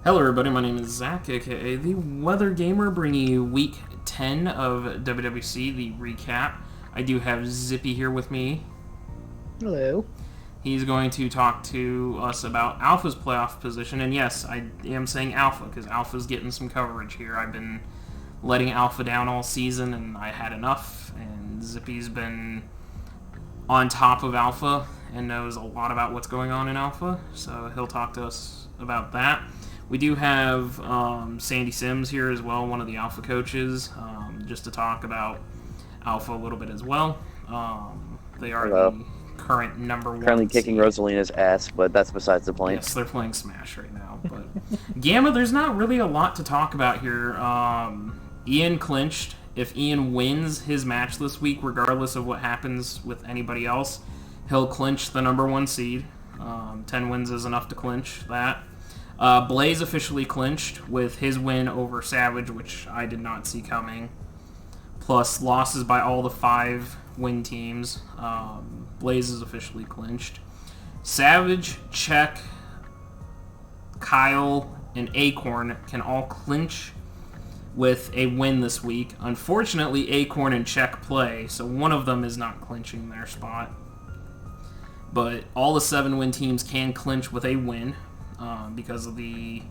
Hello, everybody. My name is Zach, aka the Weather Gamer, bringing you Week 10 of WWC, the recap. I do have Zippy here with me. Hello. He's going to talk to us about Alpha's playoff position, and yes, I am saying Alpha because Alpha's getting some coverage here. I've been letting Alpha down all season, and I had enough. And Zippy's been on top of Alpha and knows a lot about what's going on in Alpha, so he'll talk to us about that. We do have Sandy Sims here as well, one of the Alpha coaches, just to talk about Alpha a little bit as well. They are Hello. the current number one. Currently kicking seed. Rosalina's ass, but that's besides the point. Yes, they're playing Smash right now. But Gamma, there's not really a lot to talk about here. Ian clinched. If Ian wins his match this week, regardless of what happens with anybody else, he'll clinch the number one seed. 10 wins is enough to clinch that. Blaze officially clinched with his win over Savage, which I did not see coming. Plus losses by all the 5 win teams. Blaze is officially clinched. Savage, Check, Kyle, and Acorn can all clinch with a win this week. Unfortunately, Acorn and Check play, so one of them is not clinching their spot. But all the 7 win teams can clinch with a win because of the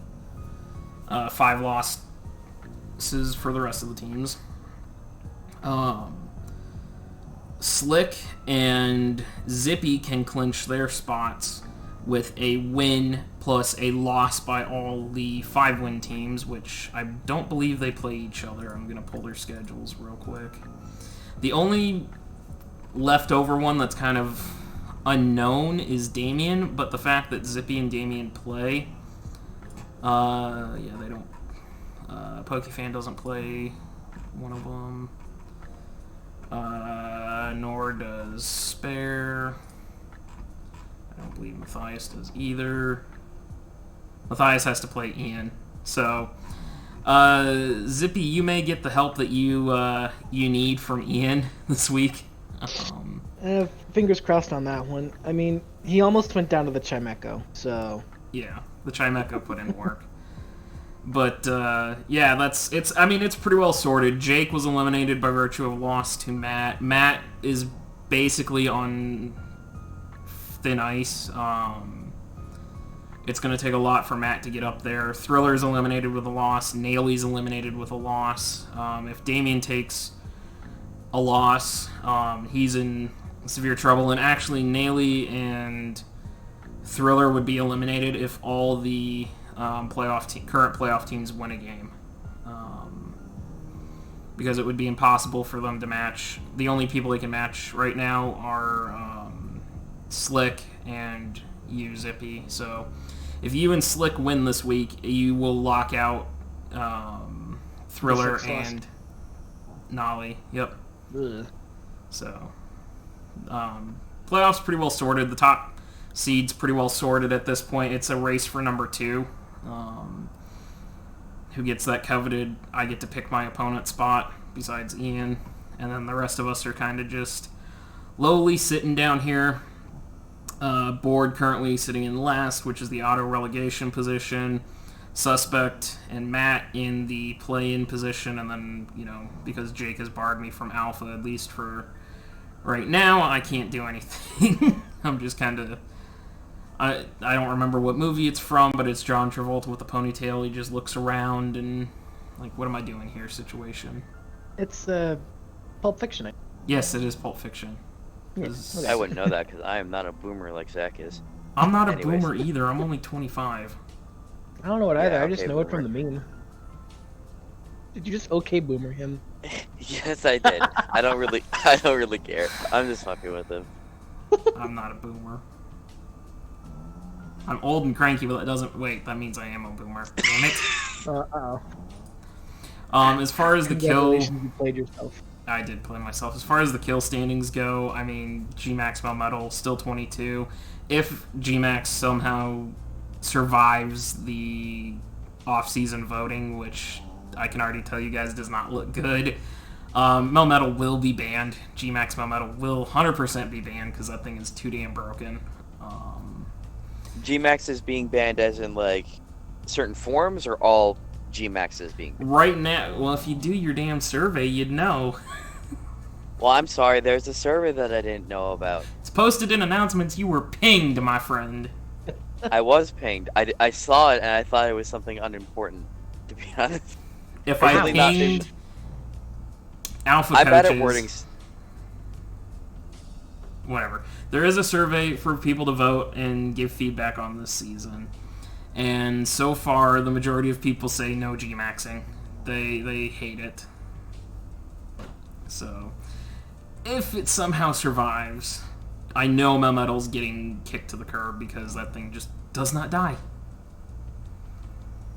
5 losses for the rest of the teams. Slick and Zippy can clinch their spots with a win plus a loss by all the 5 win teams, which I don't believe they play each other. I'm going to pull their schedules real quick. The only leftover one that's kind of unknown is Damien, but the fact that Zippy and Damien play, they don't. Pokefan doesn't play one of them. Nor does Spare. I don't believe Matthias does either. Matthias has to play Ian. So, Zippy, you may get the help that you need from Ian this week. Fingers crossed on that one. I mean, he almost went down to the Chimeco, so... Yeah, the Chimeco put in work. But, it's pretty well sorted. Jake was eliminated by virtue of loss to Matt. Matt is basically on thin ice. It's going to take a lot for Matt to get up there. Thriller's eliminated with a loss. Nailey's eliminated with a loss. If Damien takes a loss, he's in severe trouble. And actually, Nailey and Thriller would be eliminated if all the current playoff teams win a game. Because it would be impossible for them to match. The only people they can match right now are Slick and you, Zippy. So if you and Slick win this week, you will lock out Thriller and Nolly. Yep. Ugh. So playoffs pretty well sorted. The top seed's pretty well sorted at this point. It's a race for number 2. Who gets that coveted? I get to pick my opponent's spot besides Ian, and then the rest of us are kind of just lowly sitting down here. Board currently sitting in last, which is the auto relegation position. Suspect and Matt in the play-in position, and then, because Jake has barred me from Alpha, at least for right now, I can't do anything. I'm just kind of... I don't remember what movie it's from, but it's John Travolta with a ponytail. He just looks around and, what am I doing here situation. It's Pulp Fiction. Yes, it is Pulp Fiction. Yeah, I wouldn't know that because I am not a boomer like Zach is. I'm not a Anyways. boomer either. I'm only 25. I don't know it either. Yeah, I just okay, know it boomer. from the meme. Did you just okay boomer him? Yes, I did. I don't really care. I'm just fucking with him. I'm not a boomer. I'm old and cranky, but that doesn't... Wait, that means I am a boomer. Damn it. Uh-oh. As far as the kill... Congratulations, you played yourself. I did play myself. As far as the kill standings go, I mean, G-Max Melmetal, still 22. If G-Max somehow survives the off-season voting, which I can already tell you guys does not look good, Melmetal will be banned. G-Max Melmetal will 100% be banned because that thing is too damn broken. G-Max is being banned as in, certain forms or all G-Maxes being? Right now, well, if you do your damn survey, you'd know. Well, I'm sorry. There's a survey that I didn't know about. It's posted in announcements. You were pinged, my friend. I was pinged. I saw it and I thought it was something unimportant. To be honest. If I Really not- pinged alpha I coaches, bet at wording. whatever. There is a survey for people to vote and give feedback on this season. And so far, the majority of people say no G-Maxing. They hate it. So, if it somehow survives, I know Melmetal's getting kicked to the curb because that thing just does not die.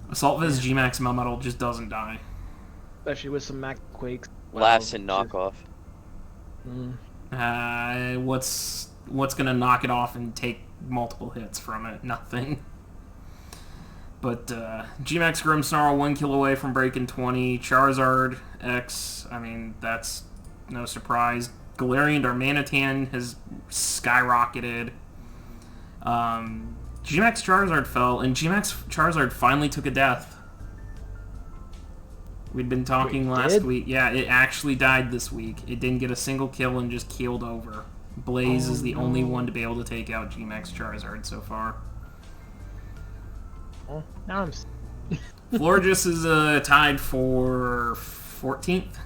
Assault Viz G-Max Melmetal just doesn't die. Especially with some Mac Quakes. Laughs and knockoff. What's gonna knock it off and take multiple hits from it? Nothing. But G-Max Grimmsnarl 1 kill away from breaking 20. Charizard X, I mean, that's no surprise. Galarian Darmanitan has skyrocketed. G-Max Charizard fell, and G-Max Charizard finally took a death. We'd been talking last week. Yeah, it actually died this week. It didn't get a single kill and just keeled over. Blaze is the only one to be able to take out G-Max Charizard so far. Well, now I'm... Florges is tied for 14th.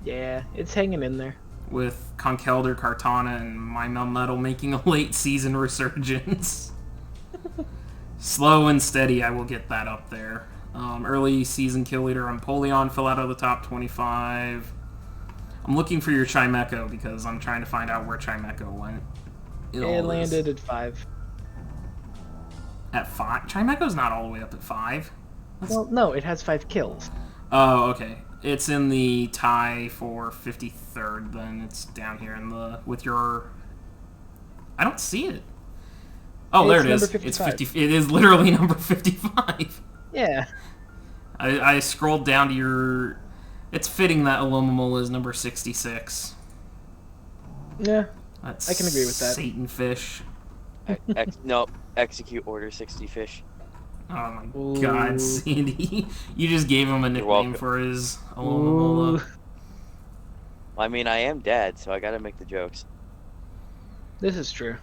Yeah, it's hanging in there. With Conkeldurr, Kartana, and my Melmetal making a late season resurgence. Slow and steady, I will get that up there. Early season kill leader Empoleon fell out of the top 25. I'm looking for your Chimecho because I'm trying to find out where Chimecho went. It landed at 5. At 5? Chimecho's not all the way up at 5. Well, no, it has 5 kills. Oh, okay. It's in the tie for 53rd, then. It's down here in the... with your... I don't see it. Oh, there it is. It's 50. It is literally number 55. Yeah. I scrolled down to your... It's fitting that Alumimal is number 66. Yeah, That's I can agree with that. Satan Fish. No, execute order 60 fish. Oh my Ooh. god, Sandy. You just gave him a nickname welcome. for his Alumimal. I mean, I am dead, so I gotta make the jokes. This is true.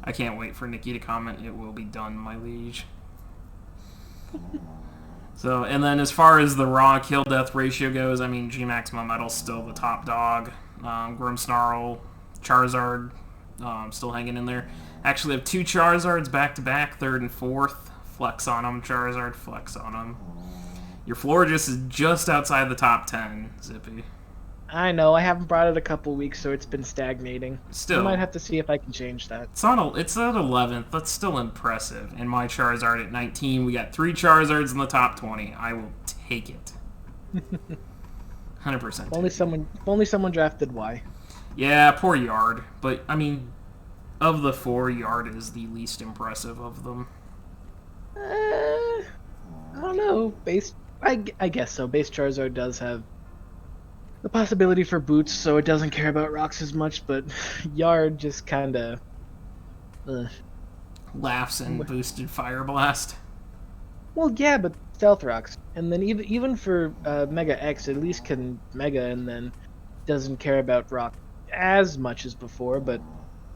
I can't wait for Nikki to comment, "It will be done, my liege." So, and then as far as the raw kill-death ratio goes, I mean, G-Max Melmetal's still the top dog. Grimmsnarl, Charizard, still hanging in there. Actually, I have 2 Charizards back-to-back, 3rd and 4th. Flex on them, Charizard, flex on them. Your Florges is just outside the top 10, Zippy. I know, I haven't brought it a couple weeks, so it's been stagnating. Still. I might have to see if I can change that. It's at 11th. That's still impressive. And my Charizard at 19. We got 3 Charizards in the top 20. I will take it. 100%. If only someone drafted Y. Yeah, poor Yard. But, I mean, of the 4, Yard is the least impressive of them. I don't know. I guess so. Base Charizard does have the possibility for boots, so it doesn't care about rocks as much, but Yard just kinda... Laughs and boosted Fire Blast. Well, yeah, but Stealth Rocks. And then even for Mega X, at least can Mega and then doesn't care about rock as much as before, but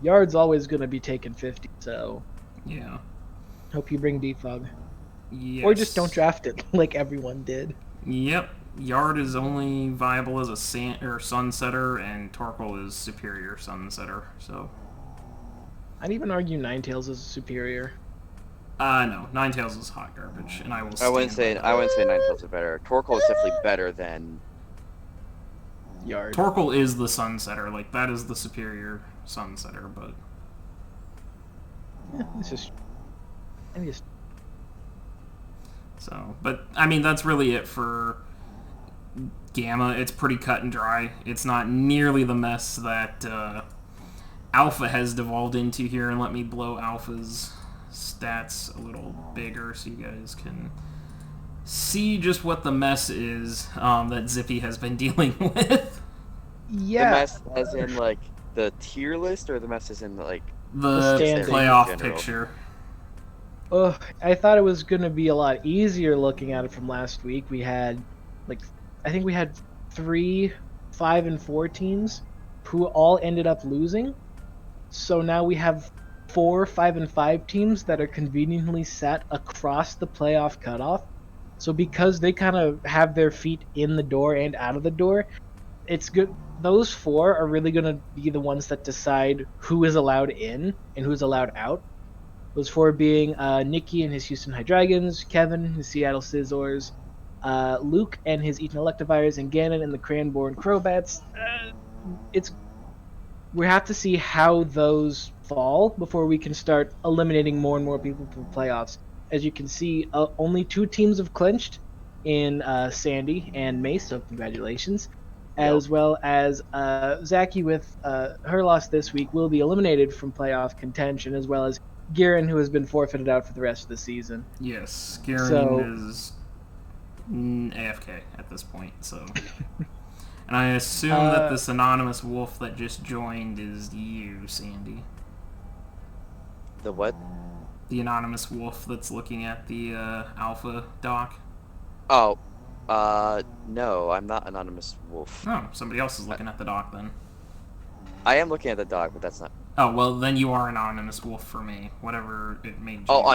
Yard's always going to be taking 50, so... Yeah. Hope you bring Defog. Yes. Or just don't draft it, like everyone did. Yep. Yard is only viable as a Sunsetter, and Torkoal is superior Sunsetter, so... I'd even argue Ninetales is superior. No. Ninetales is hot garbage, and I will I wouldn't say Ninetales are better. Torkoal is definitely better than Yard. Torkoal is the Sunsetter, like, that is the superior Sunsetter, but... Yeah, it's just... So, but, I mean, that's really it for Gamma. It's pretty cut and dry. It's not nearly the mess that Alpha has devolved into here, and let me blow Alpha's stats a little bigger so you guys can see just what the mess is that Zippy has been dealing with. Yeah. the mess as in like the tier list, or the mess as in like The standing playoff in general. picture. I thought it was going to be a lot easier looking at it from last week. We had, like, I think we had 3, 5, and 4 teams who all ended up losing. So now we have 4, 5, and 5 teams that are conveniently set across the playoff cutoff. So because they kind of have their feet in the door and out of the door, it's good. Those 4 are really going to be the ones that decide who is allowed in and who's allowed out. Those 4 being Nikki and his Houston High Dragons, Kevin and his Seattle Scizors, Luke and his Eaton Electivires, and Gannon and the Cranborn Crowbats. It's We have to see how those fall before we can start eliminating more and more people from the playoffs. As you can see, only 2 teams have clinched in Sandy and Mace, so congratulations. As well as Zaki with her loss this week will be eliminated from playoff contention, as well as Garen, who has been forfeited out for the rest of the season. Yes, Garen So- is AFK at this point, so... And I assume that this anonymous wolf that just joined is you, Sandy. The what? The anonymous wolf that's looking at the alpha doc. Oh, no, I'm not Anonymous Wolf. Oh, somebody else is looking at the doc then. I am looking at the dog, but that's not... Oh, well, then you are anonymous wolf for me. Whatever it made you. Oh,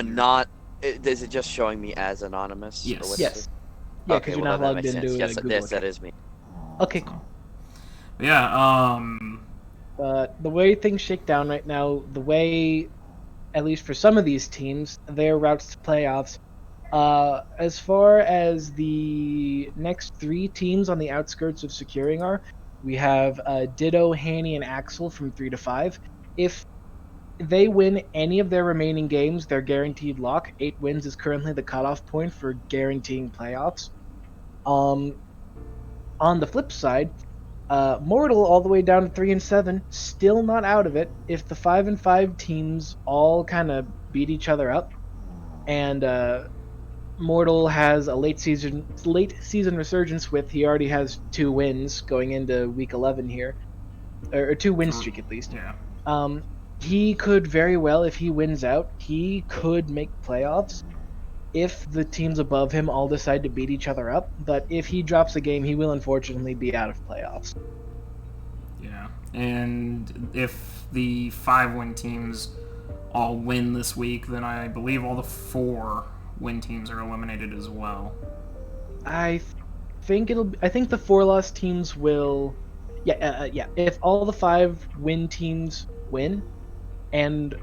is it just showing me as Anonymous? Yes. Or what is Yes. it? Yeah, Okay, because you're well, not then that logged makes into sense. Yes, Google that account. is me. Okay, cool. Yeah, The way things shake down right now, the way, at least for some of these teams, their routes to playoffs, as far as the next 3 teams on the outskirts of securing are, we have Ditto, Hanny, and Axel from 3 to 5. If they win any of their remaining games, they're guaranteed lock. 8 wins is currently the cutoff point for guaranteeing playoffs. On the flip side, Mortal all the way down to 3 and 7, still not out of it. If the 5 and 5 teams all kind of beat each other up, and Mortal has a late season resurgence with he already has 2 wins going into week 11 here, or 2 win streak at least. yeah. He could very well, if he wins out, he could make playoffs if the teams above him all decide to beat each other up. But if he drops a game, he will unfortunately be out of playoffs. Yeah. And if the 5-win teams all win this week, then I believe all the 4-win teams are eliminated as well. I think the 4-loss teams will. Yeah. If all the 5-win teams win, and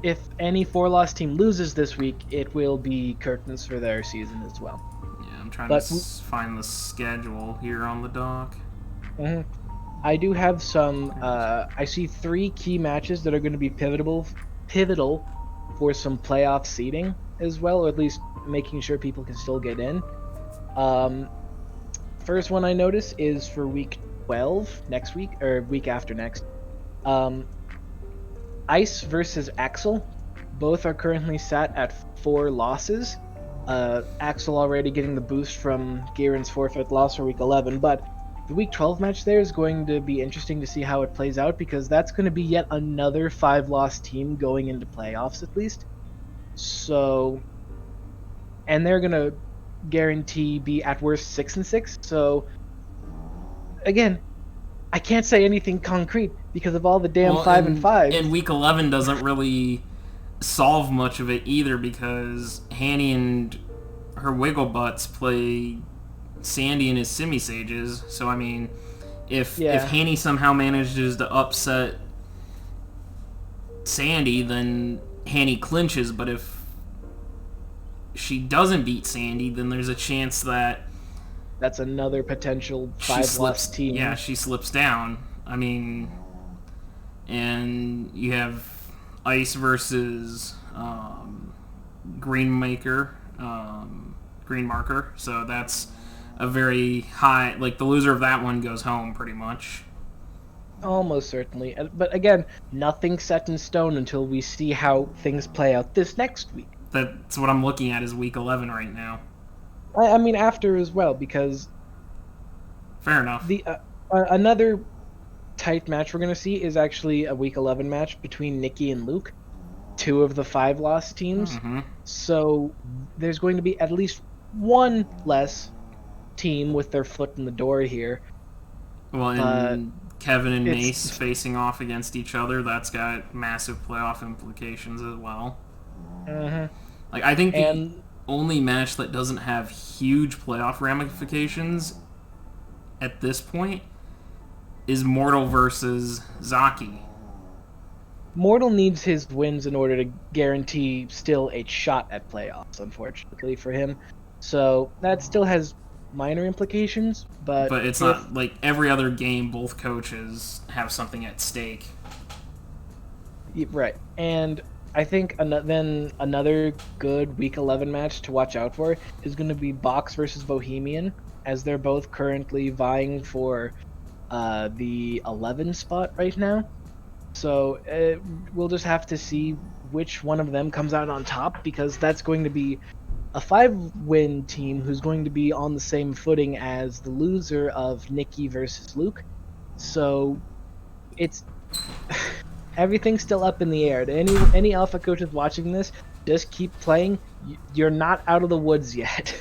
if any 4-loss team loses this week, it will be curtains for their season as well. Yeah, I'm trying But- to find the schedule here on the doc. Mhm. I do have some. I see 3 key matches that are going to be pivotal for some playoff seeding as well, or at least making sure people can still get in. First one I notice is for week 12 next week, or week after next. Ice versus Axel. Both are currently sat at 4 losses. Axel already getting the boost from Garen's 4th loss for week 11, but the week 12 match there is going to be interesting to see how it plays out, because that's going to be yet another 5-loss team going into playoffs at least. So, and they're going to guarantee be at worst 6 and 6. So, again, I can't say anything concrete because of all the damn 5 and 5. And week 11 doesn't really solve much of it either, because Hanny and her wiggle butts play Sandy and his Simi Sages. So I mean, if Hanny somehow manages to upset Sandy, then Hanny clinches. But if she doesn't beat Sandy, then there's a chance that that's another potential she 5-loss team. Yeah, she slips down. I mean, and you have Ice versus Green Marker. So that's a very high. Like, the loser of that one goes home pretty much. Almost certainly. But again, nothing set in stone until we see how things play out this next week. That's what I'm looking at is week 11 right now. I mean, after as well, because Fair enough. the another tight match we're going to see is actually a week 11 match between Nikki and Luke. 2 of the 5 lost teams. Mm-hmm. So there's going to be at least one less team with their foot in the door here. Well, and Kevin and it's- Mace facing off against each other, that's got massive playoff implications as well. Mm-hmm. Like, I think the And only match that doesn't have huge playoff ramifications at this point is Mortal versus Zaki. Mortal needs his wins in order to guarantee still a shot at playoffs, unfortunately for him. So that still has minor implications, but it's not like every other game, both coaches have something at stake. Right. And I think then another good Week 11 match to watch out for is going to be Box versus Bohemian, as they're both currently vying for the 11 spot right now. So we'll just have to see which one of them comes out on top, because that's going to be a 5-win team who's going to be on the same footing as the loser of Nikki versus Luke. So it's everything's still up in the air. To any alpha coaches watching this, just keep playing. You're not out of the woods yet.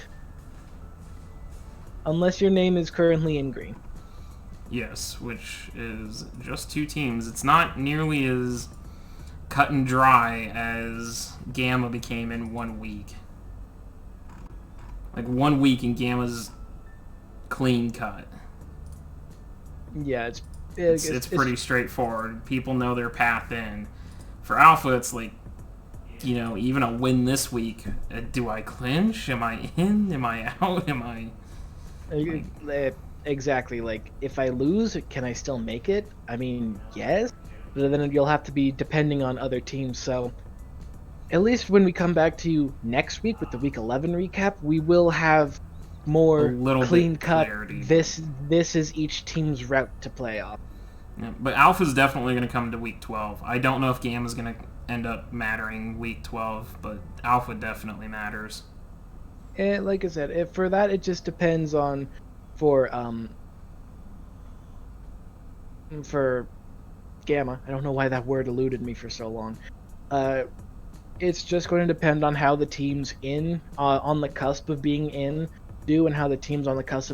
Unless your name is currently in green. Yes, which is just 2 teams. It's not nearly as cut and dry as Gamma became in 1 week. Like 1 week and Gamma's clean cut. Yeah, It's pretty straightforward. People know their path in. For Alpha, it's like, you know, even a win this week. Do I clinch? Am I in? Am I out? Am I... Exactly. Like, if I lose, can I still make it? I mean, yes. But then you'll have to be depending on other teams. So, at least when we come back to you next week with the Week 11 recap, we will have more clean cut. Clarity. This is each team's route to playoff. Yeah, but Alpha's definitely going to come to Week 12. I don't know if Gamma's going to end up mattering Week 12, but Alpha definitely matters. And like I said, for that, it just depends on for Gamma. I don't know why that word eluded me for so long. It's just going to depend on how the teams on the cusp of being in do, and how the teams on the cusp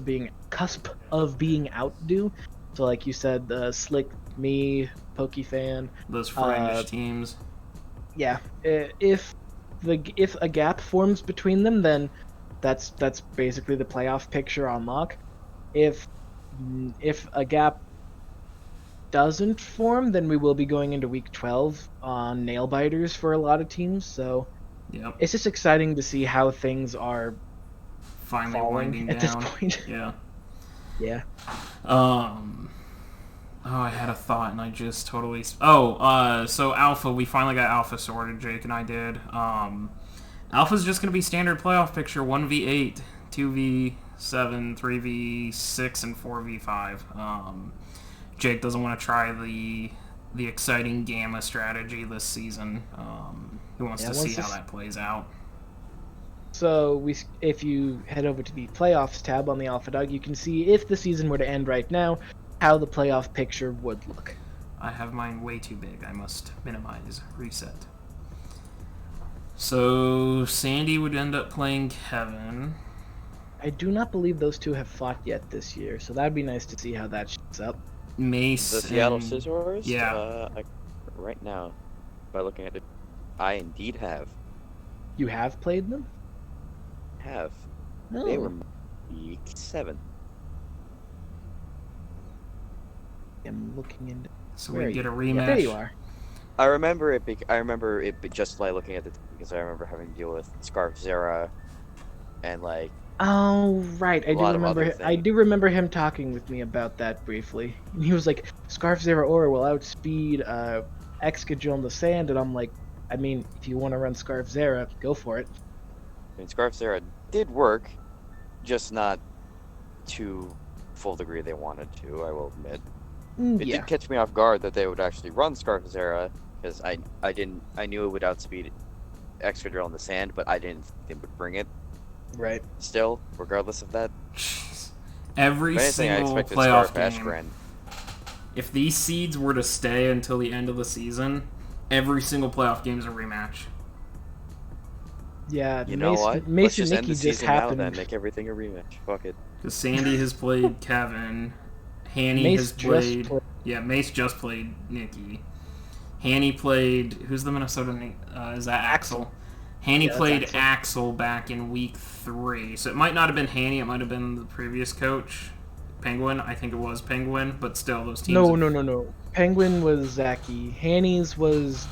of being out do. So, like you said, Slick, me, PokeFan, those fringe teams. Yeah, if a gap forms between them, then that's basically the playoff picture on lock. If a gap doesn't form, then we will be going into Week 12 on nail biters for a lot of teams. So yep. It's just exciting to see how things are finally falling at this down. point. Yeah. Yeah. Oh, I had a thought and I just totally... so Alpha, we finally got Alpha sorted, Jake and I did. Alpha's just going to be standard playoff picture, 1v8, 2v7, 3v6, and 4v5. Jake doesn't want to try the exciting Gamma strategy this season. He wants to see how that plays out. So if you head over to the playoffs tab on the Alpha Dog, you can see if the season were to end right now, how the playoff picture would look. I have mine way too big. I must minimize, reset. So Sandy would end up playing Kevin. I do not believe those two have fought yet this year, so that'd be nice to see how that shapes up. Mace. The Seattle Scissors? Yeah. Right now, by looking at it, I indeed have. You have played them? Have. No. They were Week 7. I'm looking into. So we get a rematch. There you are. I remember it just by looking at it, because I remember having to deal with Scarf Zera and like. Oh right, I do remember him talking with me about that briefly. He was like, "Scarf Zera Aura will outspeed Excadrill in the sand," and I'm like, I mean, if you want to run Scarf Zera, go for it. I mean, Scarf Zera did work, just not to full degree they wanted to. I will admit. It did catch me off guard that they would actually run Scarf Zera, because I knew it would outspeed Excadrill in the sand, but I didn't think they would bring it. Right. Still, regardless of that, every single playoff game. If these seeds were to stay until the end of the season, Every single playoff game is a rematch. Yeah, You know what? Let's Mason just end Nicky the just season now happened. then. Make everything a rematch. Fuck it. Because Sandy has played Kevin. Hanny Mace has just played... Yeah, Mace just played Nikki. Hanny played... Who's the Minnesota... is that Axel? Hanny played Axel back in week 3. So it might not have been Hanny. It might have been the previous coach. Penguin. I think it was Penguin. But still, those teams... No. Penguin was Zachy. Hanny's was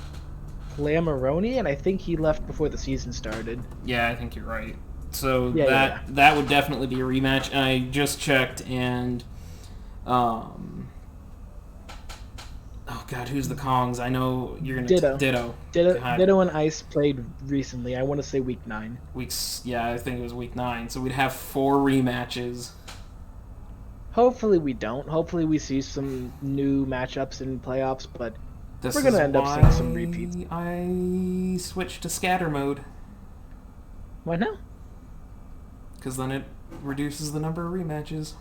Lamaroni, and I think he left before the season started. Yeah, I think you're right. So that would definitely be a rematch. And I just checked, and oh god, who's the Kongs? I know you're gonna Ditto and Ice played recently. I want to say week 9. I think it was week 9. So we'd have 4 rematches. Hopefully we don't. Hopefully we see some new matchups in playoffs, but This we're gonna is end up seeing some repeats. I switched to scatter mode. Why not? Because then it reduces the number of rematches.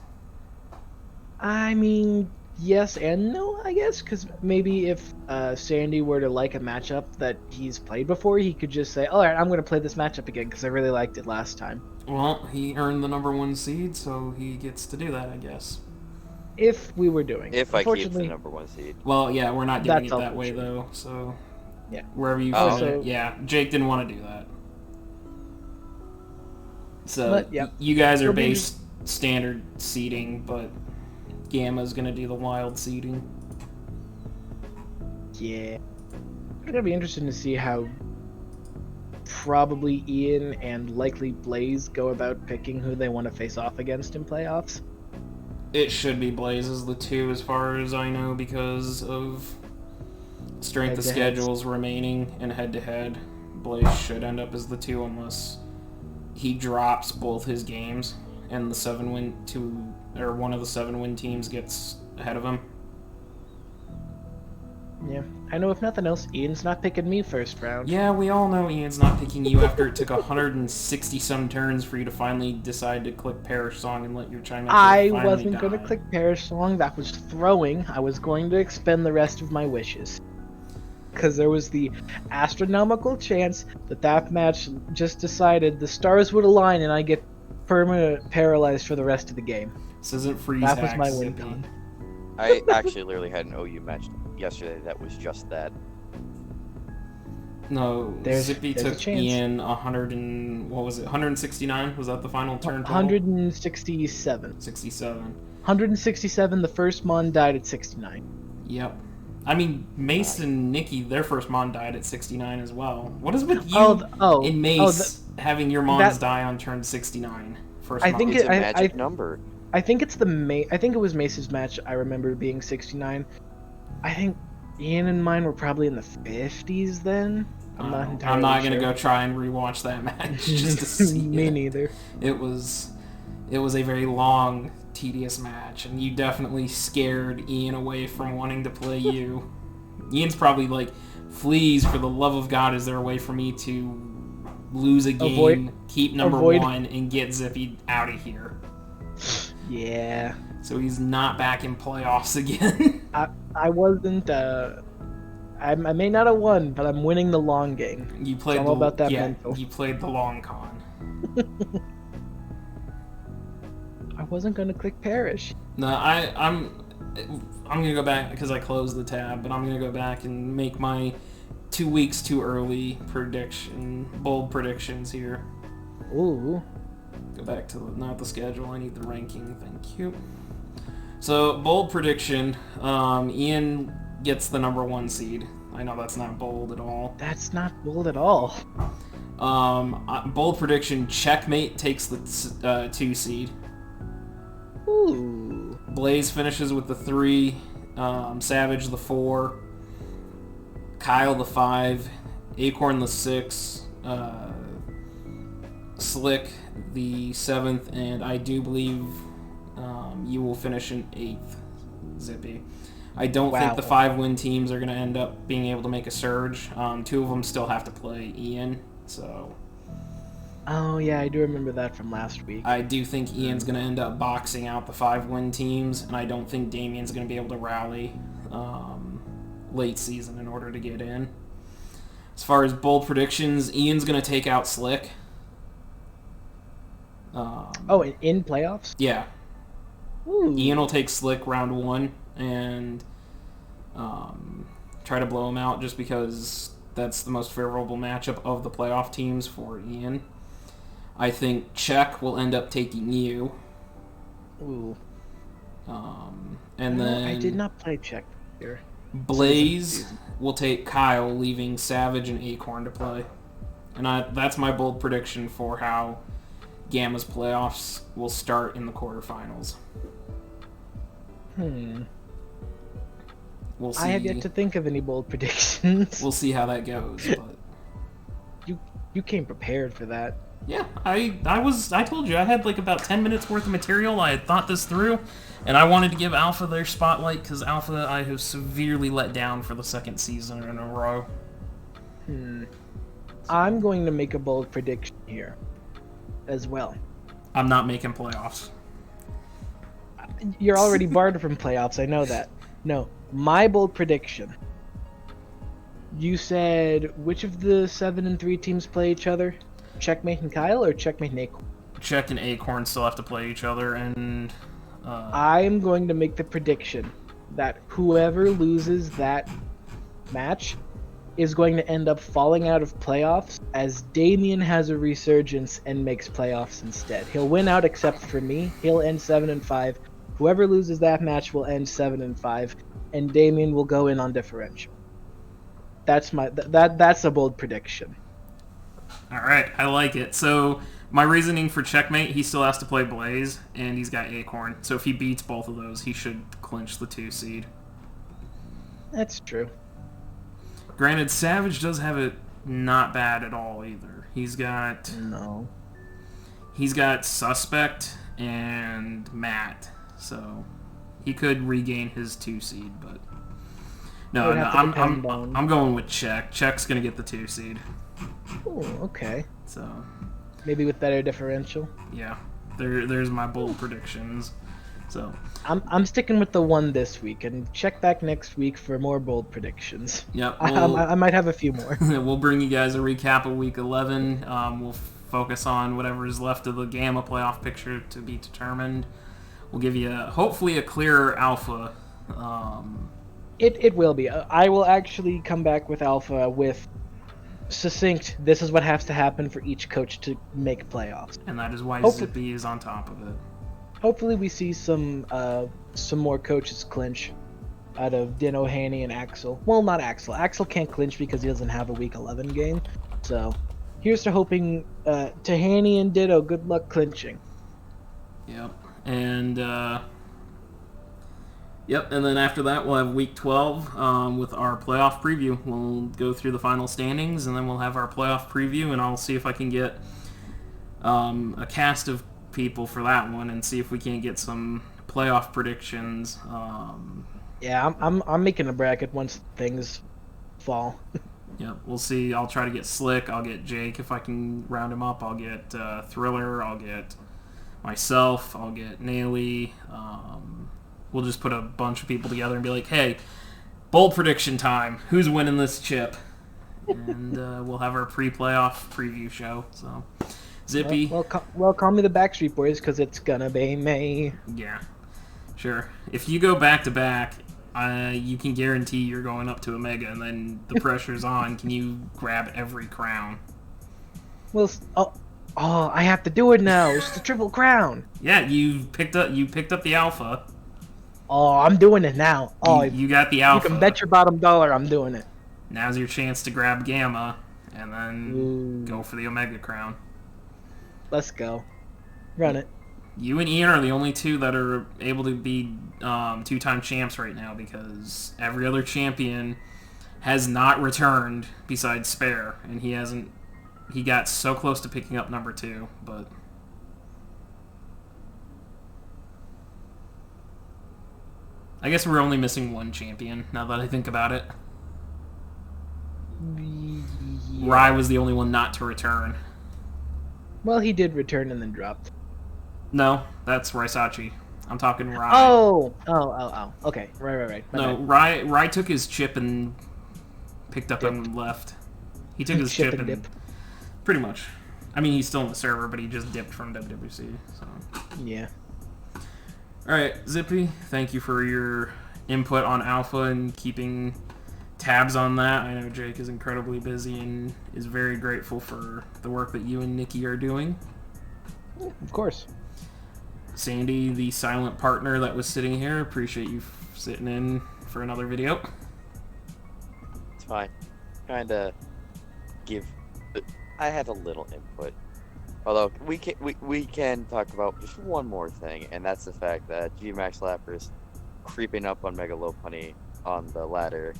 I mean, yes and no, I guess, because maybe if Sandy were to like a matchup that he's played before, he could just say, all right, I'm going to play this matchup again because I really liked it last time. Well, he earned the number 1 seed, so he gets to do that, I guess. If we were doing it. If I keep the number 1 seed. Well, yeah, we're not doing it that way, though, so... Yeah. Wherever you find it. Yeah, Jake didn't want to do that. So, you guys are based standard seeding, but Gamma's going to do the wild seeding. Yeah. It's going to be interesting to see how probably Ian and likely Blaze go about picking who they want to face off against in playoffs. It should be Blaze as the 2 as far as I know because of strength of schedules remaining and head-to-head. Blaze should end up as the 2 unless he drops both his games and the 7-win one of the 7-win teams gets ahead of him. Yeah, I know if nothing else, Ian's not picking me first round. Yeah, we all know Ian's not picking you after it took 160-some turns for you to finally decide to click Parish Song and let your chime I wasn't going to click Parish Song, that was throwing. I was going to expend the rest of my wishes. Because there was the astronomical chance that match just decided the stars would align and I get permanent paralyzed for the rest of the game. This isn't freeze That was hacks, my win Zippy. con. I actually literally had an OU match yesterday that was just that. No, Zippy took Ian 169? Was that the final turn total? 167. 67. 167, the first Mon died at 69. Yep. I mean, Mace and Nikki, their first Mon died at 69 as well. What is with you and Mace having your Mons die on turn 69? First Mon. It's a magic number. I think it's I think it was Mace's match. I remember being 69. I think Ian and mine were probably in the 50s then. I'm not entirely I'm not gonna go try and rewatch that match just to see. Me neither. It was a very long, tedious match, and you definitely scared Ian away from wanting to play you. Ian's probably like, please, for the love of God, is there a way for me to lose a game, keep number 1, and get Zippy out of here? Yeah. So he's not back in playoffs again. I wasn't. I may not have won, but I'm winning the long game. You played all about that mental. You played the long con. I wasn't gonna click Parish. No, I'm gonna go back because I closed the tab, but I'm gonna go back and make my 2 weeks too early bold predictions here. Ooh. Go back to not the schedule. I need the ranking. Thank you. So bold prediction: Ian gets the number 1 seed. I know that's not bold at all. That's not bold at all. Bold prediction: Checkmate takes the 2 seed. Ooh. Blaze finishes with the 3. Savage the 4. Kyle the 5. Acorn the 6. Slick the 7th, and I do believe you will finish in 8th, Zippy. I don't think the 5-win teams are going to end up being able to make a surge. 2 of them still have to play Ian, so... Oh, yeah, I do remember that from last week. I do think Ian's going to end up boxing out the 5-win teams, and I don't think Damien's going to be able to rally late season in order to get in. As far as bold predictions, Ian's going to take out Slick. In playoffs? Yeah. Ooh. Ian will take Slick round 1 and try to blow him out just because that's the most favorable matchup of the playoff teams for Ian. I think Czech will end up taking you. Ooh. And then I did not play Czech here. Blaze will take Kyle, leaving Savage and Acorn to play. And that's my bold prediction for how Gamma's playoffs will start in the quarterfinals. We'll see. I have yet to think of any bold predictions. We'll see how that goes. But you came prepared for that. Yeah, I told you I had like about 10 minutes worth of material. I had thought this through, and I wanted to give Alpha their spotlight because Alpha I have severely let down for the second season in a row. I'm going to make a bold prediction here as well. I'm not making playoffs. You're already barred from playoffs, I know that. No, my bold prediction. You said which of the 7 and 3 teams play each other? Checkmate and Kyle or Checkmate and Acorn? Czech and Acorn still have to play each other, and I'm going to make the prediction that whoever loses that match is going to end up falling out of playoffs as Damien has a resurgence and makes playoffs instead. He'll win out except for me. He'll end 7-5. Whoever loses that match will end 7-5, and Damien will go in on differential. That's that's a bold prediction. All right, I like it. So my reasoning for Checkmate, he still has to play Blaze, and he's got Acorn. So if he beats both of those, he should clinch the 2 seed. That's true. Granted, Savage does have it not bad at all either. He's got Suspect and Matt, so he could regain his 2 seed. But no, I'm going with Czech. Czech's gonna get the 2 seed. Oh, okay. So maybe with better differential. Yeah, there's my bold predictions. So I'm sticking with the 1 this week, and check back next week for more bold predictions. Yep, I might have a few more. We'll bring you guys a recap of Week 11. We'll focus on whatever is left of the Gamma playoff picture to be determined. We'll give you hopefully a clearer Alpha. It will be. I will actually come back with Alpha with succinct. This is what has to happen for each coach to make playoffs, and that is why Zippy is on top of it. Hopefully we see some more coaches clinch out of Dino, Haney, and Axel. Well, not Axel. Axel can't clinch because he doesn't have a Week 11 game. So here's to hoping to Haney and Ditto, good luck clinching. Yep. And and then after that we'll have Week 12 with our playoff preview. We'll go through the final standings, and then we'll have our playoff preview, and I'll see if I can get a cast of people for that one and see if we can't get some playoff predictions. Yeah, I'm making a bracket once things fall. Yeah, we'll see. I'll try to get Slick. I'll get Jake if I can round him up. I'll get Thriller. I'll get myself. I'll get Naily. We'll just put a bunch of people together and be like, hey, bold prediction time. Who's winning this chip? And we'll have our pre-playoff preview show. So, Zippy. Well, call me the Backstreet Boys because it's gonna be me. Yeah, sure. If you go back-to-back, you can guarantee you're going up to Omega, and then the pressure's on. Can you grab every crown? Well, I have to do it now. It's the Triple Crown. Yeah, you picked up the Alpha. Oh, I'm doing it now. Oh, you got the Alpha. You can bet your bottom dollar I'm doing it. Now's your chance to grab Gamma, and then go for the Omega crown. Let's go. Run it. You and Ian are the only two that are able to be 2-time champs right now, because every other champion has not returned besides Spare, and he got so close to picking up number 2, but I guess we're only missing one champion now that I think about it. Yeah. Rai was the only one not to return. Well, he did return and then dropped. No, that's Raisachi. I'm talking Rai. Oh. Okay, right. No, Rai took his chip and picked up and left. He took his Ship chip and and dip. pretty much. I mean, he's still in the server, but he just dipped from WWC. So. Yeah. All right, Zippy, thank you for your input on Alpha and keeping tabs on that. I know Jake is incredibly busy and is very grateful for the work that you and Nikki are doing. Yeah, of course. Sandy, the silent partner that was sitting here, appreciate you sitting in for another video. It's fine. Trying to give. I had a little input. Although we can talk about just one more thing, and that's the fact that G-Max Lapper's creeping up on Megalopunny on the ladder.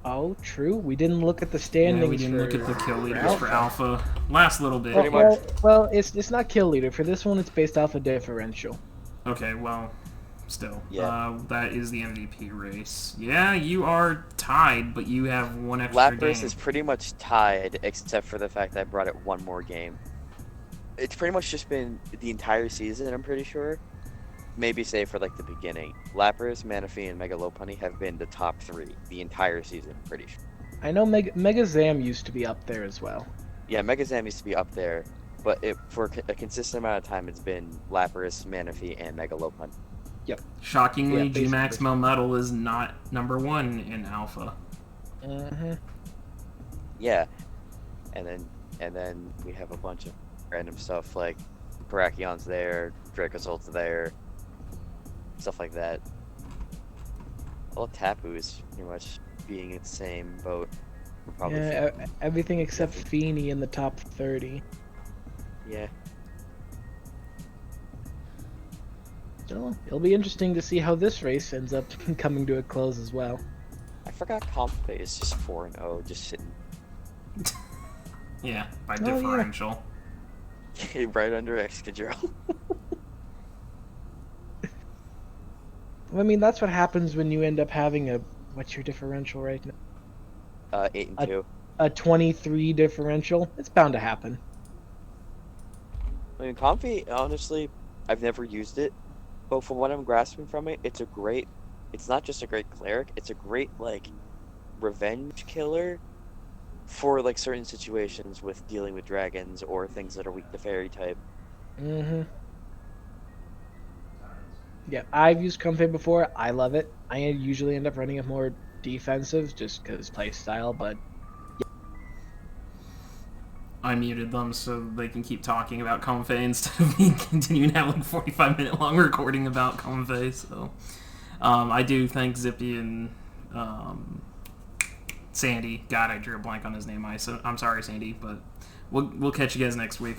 Oh, true. We didn't look at the Yeah, standings. we didn't look at the kill leaders Alpha. for Alpha. Last little bit. Pretty much. Well, it's not kill leader. For this one, it's based off a differential. Okay, well, still. Yeah. That is the MVP race. Yeah, you are tied, but you have one extra game. Lapras is pretty much tied, except for the fact that I brought it one more game. It's pretty much just been the entire season, I'm pretty sure. Maybe save for like the beginning. Lapras, Manaphy, and Megalopunny have been the top 3 the entire season, pretty sure. I know Mega Zam used to be up there as well. Yeah, Megazam used to be up there, but for a consistent amount of time, it's been Lapras, Manaphy, and Megalopunny. Yep. Shockingly, Yeah, G-Max basically. Melmetal is not number 1 in Alpha. Mm-hmm. Yeah, and then we have a bunch of random stuff like Brachions there, Dracozold's there, stuff like that. Well, Tapu is pretty much being in the same boat. We're probably Everything except Feeny in the top 30. yeah. So it'll be interesting to see how this race ends up coming to a close as well. I forgot Comfey is just 4-0, just sitting Yeah, by Oh, yeah. differential. right under Excadrill. I mean, that's what happens when you end up having what's your differential right now? 8 and 2. A 23 differential. It's bound to happen. I mean, Comfey, honestly, I've never used it, but from what I'm grasping from it, it's not just a great cleric, it's a great, like, revenge killer for, like, certain situations with dealing with dragons or things that are weak to fairy type. Mm-hmm. Yeah, I've used Comfey before. I love it. I usually end up running it more defensive just because play style, but I muted them so they can keep talking about Comfey instead of me continuing to have like 45-minute long recording about Comfey. So I do thank Zippy and Sandy. God, I drew a blank on his name. I'm sorry, Sandy, but we'll catch you guys next week.